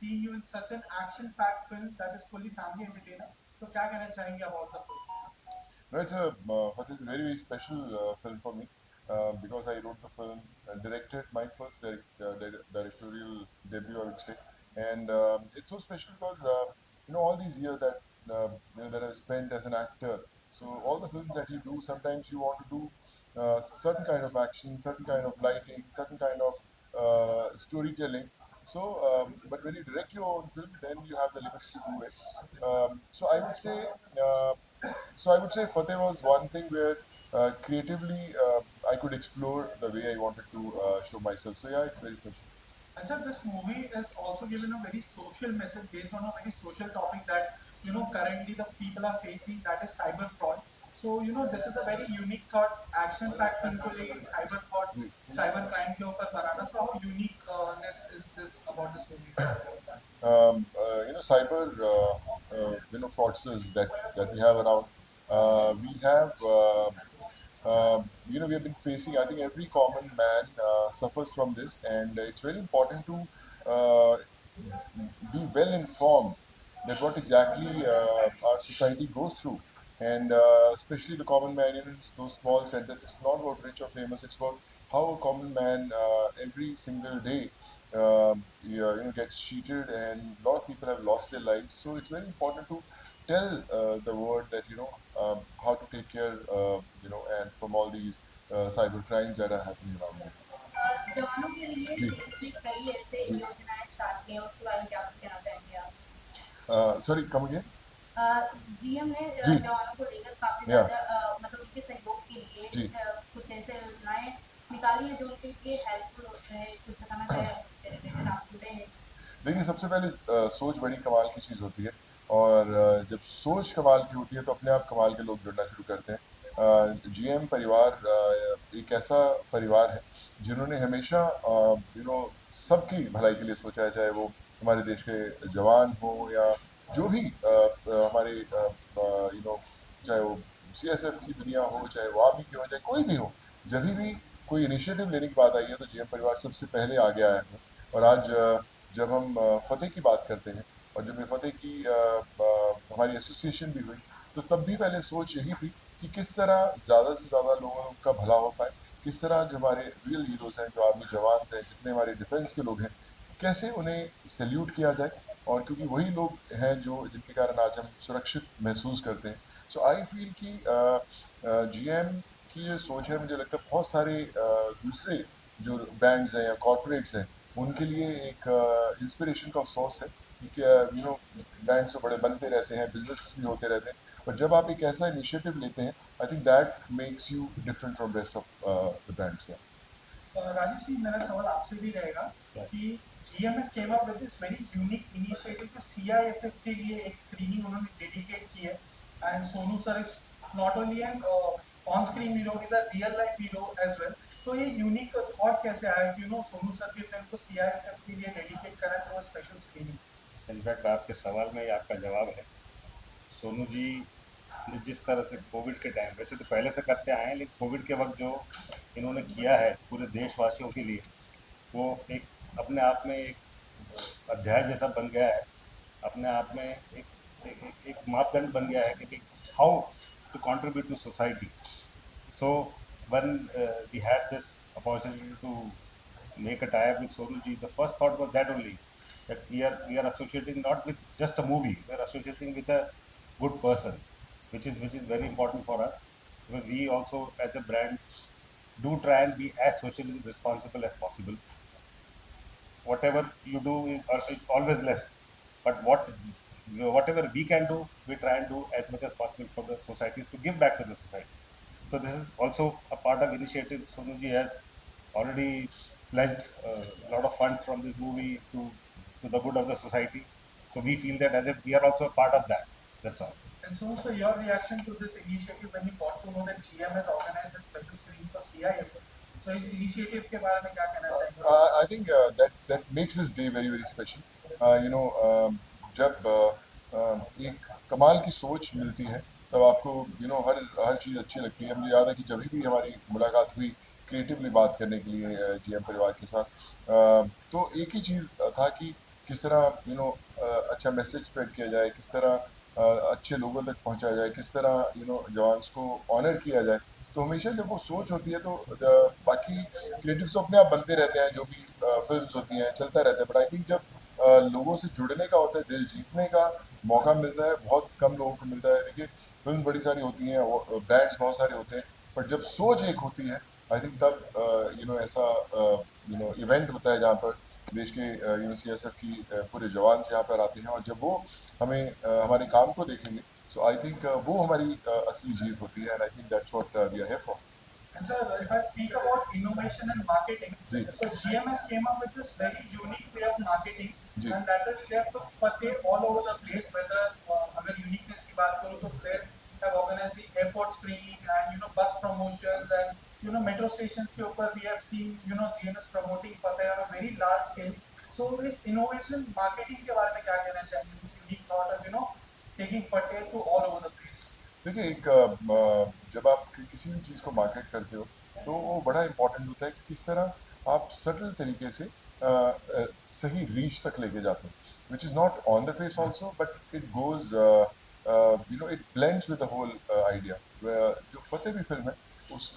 seeing you in such an action-packed film that is fully family entertainer. So क्या कहना चाहेंगे about the film? No, it's a very, very special film for me because I wrote the film, directed my first directorial debut, I would say, and it's so special because all these years that that I've spent as an actor. So all the films that you do, sometimes you want to do certain kind of action, certain kind of lighting, certain kind of storytelling. So, but when you direct your own film, then you have the liberty to do it. So I would say. Fateh was one thing where creatively I could explore the way I wanted to show myself. So yeah, it's very special. And sir, this movie is also given a very social message based on a very social topic that currently the people are facing, that is cyber fraud. So this is a very unique thought, action packed film को लेके cyber fraud, cyber crime के ऊपर बनाना. So how uniqueness is this about this movie? Cyber fraudsters that we have around. We have we have been facing. I think every common man suffers from this, and it's very important to uh, be well informed that what exactly our society goes through, and especially the common man in those small centers. It's not about rich or famous. It's about how a common man every single day gets cheated, and a lot of people have lost their lives. So it's very important to tell the world that how to take care and from all these cyber crimes that are happening around them. जवानों के लिए जी GM ने कई ऐसे जी योजनाएं start की हैं उसके बारे में क्या कहना चाहेंगे आप? सॉरी कम अगेन जीएम ने जी जवानों को लेकर काफी या ज्यादा मतलब उनके सहयोग के लिए जी कुछ ऐसे योजनाएं निकाली हैं जो उनके लिए हेल्पफुल होते हैं, कुछ बताना चाहे उससे रिलेटेड आप जुड़े हैं? देखिए सबसे पहले सोच बड़ी कमाल की चीज़ होती है और जब सोच कमाल की होती है तो अपने आप कमाल के लोग जुड़ना शुरू करते हैं। जीएम परिवार एक ऐसा परिवार है जिन्होंने हमेशा सबकी भलाई के लिए सोचा है, चाहे वो हमारे देश के जवान हो या जो भी हमारे चाहे वो सीएसएफ की दुनिया हो, चाहे वो आर्मी की हो, चाहे कोई भी हो, जब भी कोई इनिशिएटिव लेने की बात आई है तो जीएम परिवार सबसे पहले आगे आया है। और आज जब हम फतेह की बात करते हैं और जब ये फतेह की हमारी एसोसिएशन भी हुई, तो तब भी पहले सोच यही थी कि किस तरह ज़्यादा से ज़्यादा लोगों का भला हो पाए, किस तरह जो हमारे रियल हीरोज़ हैं, जो आर्मी जवान हैं, जितने हमारे डिफेंस के लोग हैं, कैसे उन्हें सैल्यूट किया जाए। और क्योंकि वही लोग हैं जो जिनके कारण आज हम सुरक्षित महसूस करते हैं। सो आई फील कि जीएम की जो सोच है, मुझे लगता है बहुत सारे दूसरे जो ब्रांड्स हैं या कॉर्पोरेट्स हैं उनके लिए एक इंस्पिरेशन का सोर्स है कि ब्रांड्स तो बड़े बनते रहते हैं, बिजनेस भी होते रहते हैं, पर जब आप एक ऐसा इनिशिएटिव लेते हैं, I think that makes you different from rest of the brands. Rajesh ji, मेरा सवाल आपसे भी रहेगा कि GMS came up with this very unique initiative to CISF के लिए एक स्क्रीनिंग उन्होंने डेडिकेट की है, and Sonu sir is not only an on-screen hero, he's a real-life hero as well. So ये यूनिक थॉट कैसे आया कि सोनू सर की फिल्म को CISF के लिए डेडिकेट करा तो स्पेशल स्क्रीनिंग? इनफैक्ट आपके सवाल में ही आपका जवाब है। सोनू जी ने जिस तरह से कोविड के टाइम, वैसे तो पहले से करते आए हैं, लेकिन कोविड के वक्त जो इन्होंने किया है पूरे देशवासियों के लिए, वो एक अपने आप में एक अध्याय जैसा बन गया है, अपने आप में एक मापदंड बन गया है कि how to contribute to society. So when we had this opportunity to make a tie-up with Sonu ji, the first thought was that only, that we are associating not with just a movie, we are associating with a good person, which is very important for us, because we also as a brand do try and be as socially responsible as possible. Whatever you do is always less, but whatever we can do, we try and do as much as possible for the societies, to give back to the society. So this is also a part of initiative. Sonuji has already pledged a lot of funds from this movie to the good of the society. So we feel that as if we are also a part of that. That's all. And so your reaction to this initiative when you got to know that GM has organized a special screening for CISF. So इस initiative के बारे में क्या कहना चाहेंगे? I think that makes this day very very special. जब एक कमाल की सोच मिलती है तब आपको हर चीज़ अच्छी लगती है। मुझे याद है कि जब भी हमारी मुलाकात हुई क्रिएटिवली बात करने के लिए जीएम परिवार के साथ, तो एक ही चीज़ था कि किस तरह अच्छा मैसेज स्प्रेड किया जाए, किस तरह अच्छे लोगों तक पहुंचा जाए, किस तरह जवान्स को ऑनर किया जाए। तो हमेशा जब वो सोच होती है तो बाकी क्रिएटिव्स तो अपने आप बनते रहते हैं, जो भी फिल्म्स होती हैं चलता रहता है, बट आई थिंक जब लोगों से जुड़ने का होता है, दिल जीतने का मौका मिलता है, बहुत कम लोगों को मिलता है। देखिए फिल्म बड़ी सारी होती हैं, ब्रांड्स बहुत सारे होते हैं, बट जब सोच एक होती है आई थिंक तब ऐसा इवेंट होता है जहाँ पर देश के CSF की पूरे जवान से यहाँ पर आते हैं, और जब वो हमें हमारे काम को देखेंगे, सो आई थिंक वो हमारी असली जीत होती है, and I think that's what we are here for. And sir, if I speak about innovation and marketing, जी so GMS came up with this very unique way of marketing, जी and that is they have put Fateh all over the place. Whether अगर uniqueness की बात करूँ तो they have organized the airport screening and bus promotions and metro stations के ऊपर we have seen GMS promoting Fateh on a very large scale. So इस innovation marketing के बारे में क्या कहना चाहेंगे? This unique thought of taking Fateh to all over the place. देखिए जब आप किसी भी चीज़ को मार्केट करते हो तो वो बड़ा इंपॉर्टेंट होता है कि किस तरह आप सटल तरीके से सही रीच तक लेके जाते हो, which is not on the face also, but it goes it blends with the whole idea. जो फतेह भी फिल्म है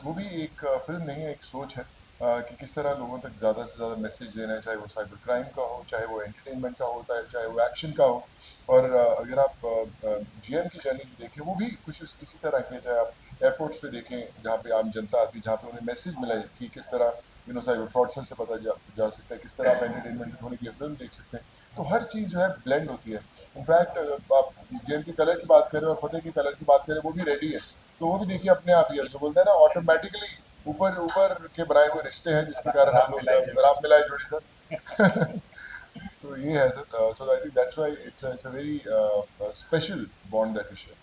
वो भी एक फिल्म नहीं है, एक सोच है कि किस तरह लोगों तक ज़्यादा से ज़्यादा मैसेज देना है, चाहे वो साइबर क्राइम का हो, चाहे वो एंटरटेनमेंट का होता है, चाहे वो एक्शन का हो। और अगर आप GM की जर्नी देखें, वो भी कुछ इसी तरह की है। चाहे आप एयरपोर्ट्स पे देखें जहाँ पे आम जनता आती है, जहाँ पे उन्हें मैसेज मिला है कि किस तरह साइबर फ्रॉडस्टर से पता जा सकता है, किस तरह आप एंटरटेनमेंट होने के लिए फिल्म देख सकते हैं। तो हर चीज़ जो है ब्लेंड होती है। इनफैक्ट आप GM की कलर की बात करें और फतेह की कलर की बात करें, वो भी रेडी है, तो वो भी देखिए अपने आप ही है, जो बोलते हैं ना ऑटोमेटिकली ऊपर ऊपर के बनाए हुए रिश्ते हैं जिसके कारण हम लोग राम मिलाए जोड़ी सर। तो ये है sir, so I think that's why it's a very special bond that we share.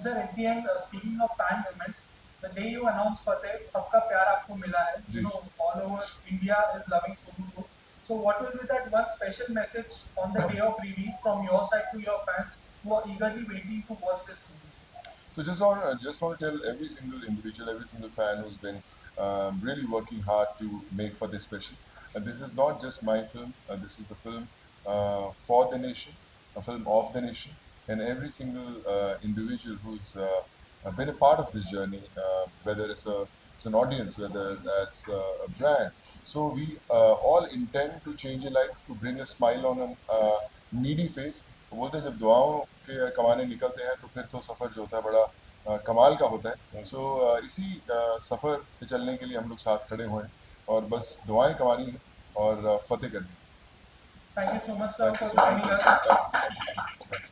Sir, at the end, speaking of fan moments, the day you announced Fateh, सबका प्यार आपको मिला है. जी। All over India is loving Sonu Sood. So, what will be that one special message on the day of release from your side to your fans who are eagerly waiting to watch this movie? So just want to tell every single individual, every single fan who's been really working hard to make for this special. And this is not just my film. This is the film for the nation, a film of the nation, and every single individual who's been a part of this journey, whether it's an audience, whether as a brand. So we all intend to change a life, to bring a smile on a needy face. तो बोलते हैं जब दुआओं के कमाने निकलते हैं तो फिर तो सफ़र जो होता है बड़ा कमाल का होता है। सो इसी सफ़र पे चलने के लिए हम लोग साथ खड़े हुए हैं, और बस दुआएं कमानी है और फतेह करनी है। Thank you so much, sir, Thank you for so much. joining us. Thank you.